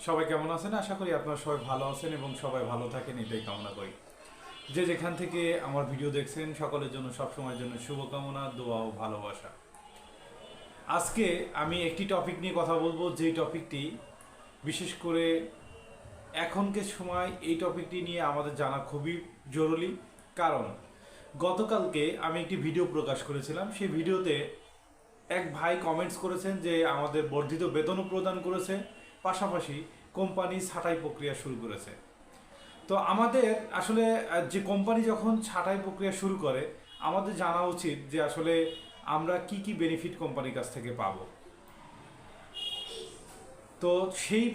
সবাই কেমন আছেন? আশা করি আপনারা সবাই ভালো আছেন এবং সবাই ভালো থাকেন, এটাই কামনা করি। যে যেখান থেকে আমার ভিডিও দেখছেন সকলের জন্য সবসময়ের জন্য শুভকামনা, দোয়া ও ভালোবাসা। আজকে আমি একটি টপিক নিয়ে কথা বলবো, যেই টপিকটি বিশেষ করে এখনকার সময় এই টপিকটি নিয়ে আমাদের জানা খুবই জরুরি। কারণ গতকালকে আমি একটি ভিডিও প্রকাশ করেছিলাম। সেই ভিডিওতে এক ভাই কমেন্টস করেছেন যে আমাদের বর্ধিত বেতনও প্রদান করেছে, পাশাপাশি কোম্পানি ছাঁটাই প্রক্রিয়া শুরু করেছে। তো আমাদের আসলে যে কোম্পানি যখন ছাঁটাই প্রক্রিয়া শুরু করে, আমাদের জানা উচিত যে আসলে আমরা কি কি বেনিফিট কোম্পানির কাছ থেকে পাবো। তো সেই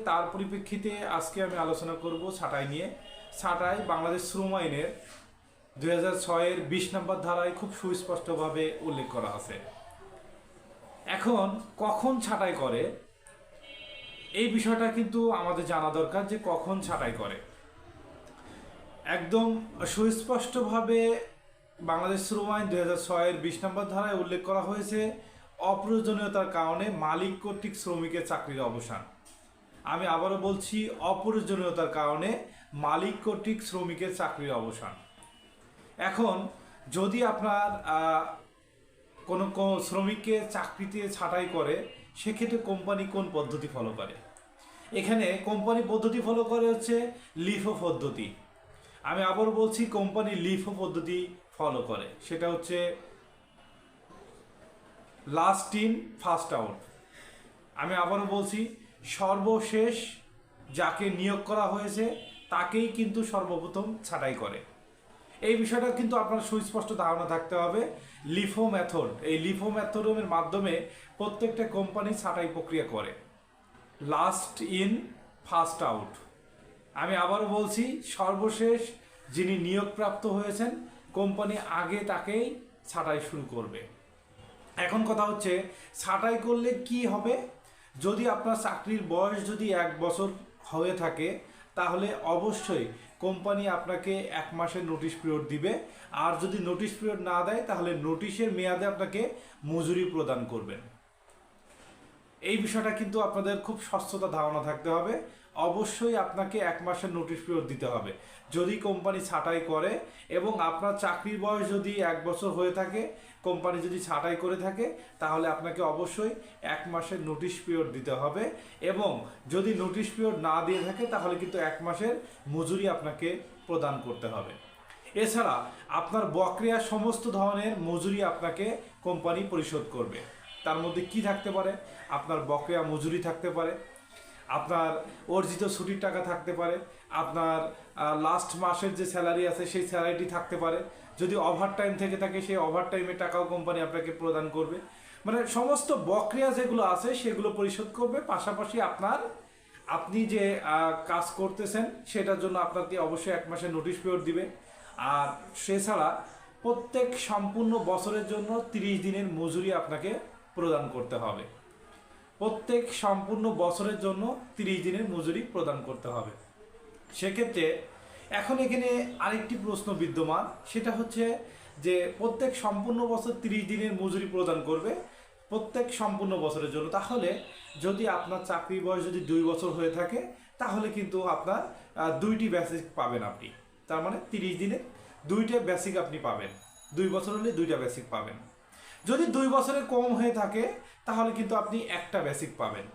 তার পরিপ্রেক্ষিতে আজকে আমি আলোচনা করব ছাঁটাই নিয়ে। ছাঁটাই বাংলাদেশ শ্রম আইনের 2006-এর 20 নম্বর ধারায় খুব সুস্পষ্টভাবে উল্লেখ করা আছে। এখন কখন ছাঁটাই করে এই বিষয়টা কিন্তু আমাদের জানা দরকার, যে কখন ছাঁটাই করে। একদম সুস্পষ্টভাবে বাংলাদেশ শ্রম আইন 2006-এর 20 নম্বর ধারায় উল্লেখ করা হয়েছে, অপ্রয়োজনীয়তার কারণে মালিক কর্তৃক শ্রমিকের চাকরির অবসান। আমি আবারও বলছি, অপ্রয়োজনীয়তার কারণে মালিক কর্তৃক শ্রমিকের চাকরির অবসান। এখন যদি আপনার কোনো শ্রমিককে চাকরিতে ছাঁটাই করে, সেক্ষেত্রে কোম্পানি কোন পদ্ধতি ফলো করে? এখানে কোম্পানি পদ্ধতি ফলো করে হচ্ছে লিফো পদ্ধতি। আমি আবার বলছি, কোম্পানি লিফো পদ্ধতি ফলো করে। সেটা হচ্ছে লাস্ট ইন ফার্স্ট আউট। আমি আবারও বলছি, সর্বশেষ যাকে নিয়োগ করা হয়েছে তাকেই কিন্তু সর্বপ্রথম ছাঁটাই করে। এই বিষয়টা কিন্তু আপনার সুস্পষ্ট ধারণা থাকতে হবে। লিফো মেথড, এই লিফো মেথডের মাধ্যমে প্রত্যেকটা কোম্পানি ছাঁটাই প্রক্রিয়া করে, লাস্ট ইন ফার্স্ট আউট। আমি আবারও বলছি, সর্বশেষ যিনি নিয়োগপ্রাপ্ত হয়েছেন কোম্পানি আগে তাকেই ছাঁটাই শুরু করবে। এখন কথা হচ্ছে, ছাঁটাই করলে কি হবে? যদি আপনার চাকরির বয়স যদি 1 বছর হয়ে থাকে, তাহলে অবশ্যই কোম্পানি আপনাকে 1 মাসের নোটিশ পিরিয়ড দিবে। আর যদি নোটিশ পিরিয়ড না দেয়, তাহলে নোটিশের মেয়াদে আপনাকে মজুরি প্রদান করবেন। এই বিষয়টা কিন্তু আপনাদের খুব স্বচ্ছতা ধারণা থাকতে হবে। অবশ্যই আপনাকে 1 মাসের নোটিশ পিরিয়ড দিতে হবে যদি কোম্পানি ছাঁটাই করে, এবং আপনার চাকরির বয়স যদি 1 বছর হয়ে থাকে, কোম্পানি যদি ছাঁটাই করে থাকে, তাহলে আপনাকে অবশ্যই 1 মাসের নোটিশ পিরিয়ড দিতে হবে। এবং যদি নোটিশ পিরিয়ড না দিয়ে থাকে, তাহলে কিন্তু 1 মাসের মজুরি আপনাকে প্রদান করতে হবে। এছাড়া আপনার বকেয়া সমস্ত ধরনের মজুরি আপনাকে কোম্পানি পরিশোধ করবে। তার মধ্যে কি থাকতে পারে? আপনার বকেয়া মজুরি থাকতে পারে, আপনার অর্জিত ছুটির টাকা থাকতে পারে, আপনার লাস্ট মাসের যে স্যালারি আছে সেই স্যালারিটি থাকতে পারে। যদি ওভার টাইম থেকে থাকে, সেই ওভার টাইমের টাকাও কোম্পানি আপনাকে প্রদান করবে। মানে সমস্ত বকেয়া যেগুলো আছে সেগুলো পরিশোধ করবে। পাশাপাশি আপনি যে কাজ করতেছেন সেটার জন্য আপনাকে অবশ্যই 1 মাসের নোটিশ পিরিয়ড দিবে। আর সেছাড়া প্রত্যেক সম্পূর্ণ বছরের জন্য 30 দিনের মজুরি আপনাকে প্রদান করতে হবে। প্রত্যেক সম্পূর্ণ বছরের জন্য 30 দিনের মজুরি প্রদান করতে হবে। সেক্ষেত্রে এখন এখানে আরেকটি প্রশ্ন বিদ্যমান, সেটা হচ্ছে যে প্রত্যেক সম্পূর্ণ বছর 30 দিনের মজুরি প্রদান করবে প্রত্যেক সম্পূর্ণ বছরের জন্য। তাহলে যদি আপনার চাকরি বয়স যদি 2 বছর হয়ে থাকে, তাহলে কিন্তু আপনার 2টি বেসিক পাবেন আপনি। তার মানে 30 দিনে 2টা বেসিক আপনি পাবেন। 2 বছর হলে 2টা বেসিক পাবেন। যদি 2 বছরের কম হয়ে থাকে, তাহলে কিন্তু আপনি একটা বেসিক পাবেন।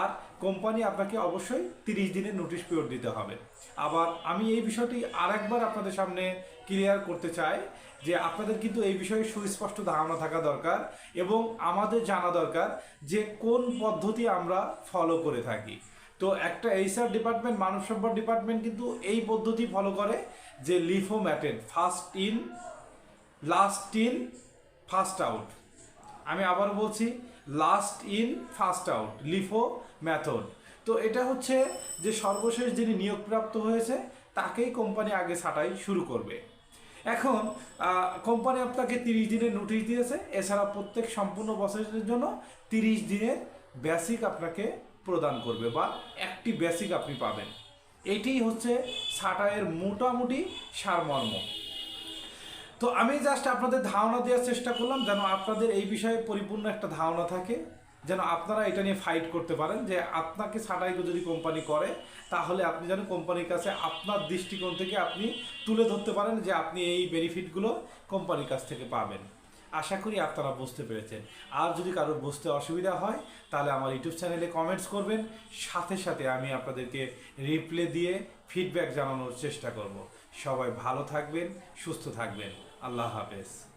আর কোম্পানি আপনাকে অবশ্যই 30 দিনের নোটিশ পিরিয়ড দিতে হবে। আবার আমি এই বিষয়টি আরেকবার আপনাদের সামনে ক্লিয়ার করতে চাই, যে আপনাদের কিন্তু এই বিষয়ে সুস্পষ্ট ধারণা থাকা দরকার, এবং আমাদের জানা দরকার যে কোন পদ্ধতি আমরা ফলো করে থাকি। তো একটা এইচআর ডিপার্টমেন্ট, মানব সম্পদ ডিপার্টমেন্ট কিন্তু এই পদ্ধতি ফলো করে, যে LIFO method, first in last in first out. আমি আবার বলছি, last in first out, LIFO method. তো এটা হচ্ছে যে সর্বশেষ যিনি নিয়োগপ্রাপ্ত হয়েছে তাকেই কোম্পানি আগে ছাঁটাই শুরু করবে। এখন কোম্পানি আপনাকে 30 দিনের নোটিশ দিয়েছে। এছাড়া প্রত্যেক সম্পূর্ণ বছরের জন্য 30 দিনের বেসিক আপনাকে প্রদান করবে, বা একটি বেসিক আপনি পাবেন। এটাই হচ্ছে ছাঁটাইয়ের মোটামুটি সারমর্ম। তো আমি জাস্ট আপনাদের ধারণা দেওয়ার চেষ্টা করলাম, যেন আপনাদের এই বিষয়ে পরিপূর্ণ একটা ধারণা থাকে। যেন আপনারা এটা নিয়ে ফাইট করতে পারেন যে আপনাকে ছাঁটাই যদি কোম্পানি করে তাহলে আপনি যেন কোম্পানির কাছে আপনার দৃষ্টিকোণ থেকে আপনি তুলে ধরতে পারেন যে আপনি এই বেনিফিটগুলো কোম্পানির কাছ থেকে পাবেন। আশা করি আপনারা বুঝতে পেরেছেন। আর যদি কারোর বুঝতে অসুবিধা হয় তাহলে আমার ইউটিউব চ্যানেলে কমেন্টস করবেন, সাথে সাথে আমি আপনাদেরকে রিপ্লাই দিয়ে ফিডব্যাক জানানোর চেষ্টা করব। সবাই ভালো থাকবেন, সুস্থ থাকবেন। আল্লাহ হাফেজ।